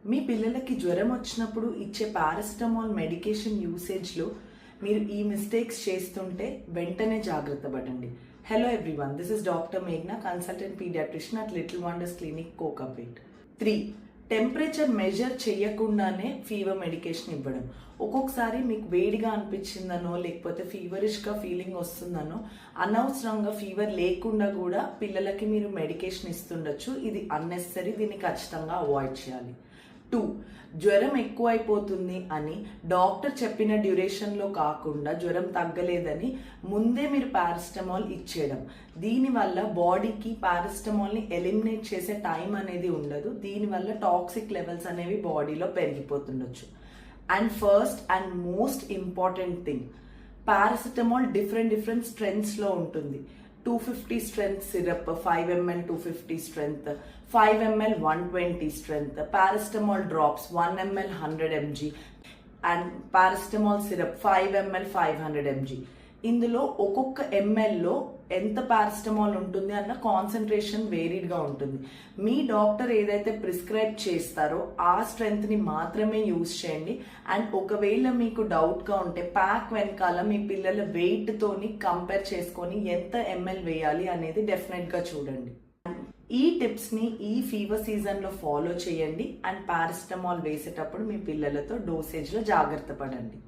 మీ పిల్లలకి జ్వరం వచ్చినప్పుడు ఇచ్చే పారాసిటమాల్ మెడికేషన్ యూసేజ్లో మీరు ఈ మిస్టేక్స్ చేస్తుంటే వెంటనే జాగ్రత్త పడండి. Hello everyone, this is doctor మేఘ్నా, consultant paediatrician at little wonders clinic, Kokapet. 3. Temperature measure చేయకుండానే ఫీవర్ మెడికేషన్ ఇవ్వడం. ఒక్కొక్కసారి మీకు వేడిగా అనిపించిందనో లేకపోతే ఫీవరిష్గా ఫీలింగ్ వస్తుందనో అనవసరంగా ఫీవర్ లేకుండా కూడా పిల్లలకి మీరు మెడికేషన్ ఇస్తుండొచ్చు. ఇది అన్నెసరీ, దీన్ని ఖచ్చితంగా అవాయిడ్ చేయాలి. 2. జ్వరం ఎక్కువైపోతుంది అని డాక్టర్ చెప్పిన డ్యూరేషన్లో కాకుండా జ్వరం తగ్గలేదని ముందే మీరు పారాసిటమాల్ ఇచ్చేయడం. దీనివల్ల బాడీకి పారాసిటమాల్ని ఎలిమినేట్ చేసే టైం అనేది ఉండదు. దీనివల్ల టాక్సిక్ లెవెల్స్ అనేవి బాడీలో పెరిగిపోతుండొచ్చు. And first and most important thing, paracetamol different స్ట్రెంగ్త్స్లో ఉంటుంది. 250 strength syrup, 5 ml 250 strength, 5 ml 120 strength, paracetamol drops 1 ml 100 mg and paracetamol syrup 5 ml 500 mg. ఇందులో ఒక్కొక్క ఎంఎల్లో ఎంత పారాసిటమాల్ ఉంటుంది అన్న కాన్సన్ట్రేషన్ వేరీడ్గా ఉంటుంది. మీ డాక్టర్ ఏదైతే ప్రిస్క్రైబ్ చేస్తారో ఆ స్ట్రెంగ్త్ని మాత్రమే యూజ్ చేయండి. అండ్ ఒకవేళ మీకు డౌట్గా ఉంటే ప్యాక్ వెనకాల మీ పిల్లల వెయిట్తోని కంపేర్ చేసుకొని ఎంత ఎంఎల్ వేయాలి అనేది డెఫినెట్గా చూడండి. ఈ టిప్స్ని ఈ ఫీవర్ సీజన్లో ఫాలో చేయండి. అండ్ పారాసిటమాల్ వేసేటప్పుడు మీ పిల్లలతో డోసేజ్లో జాగ్రత్త పడండి.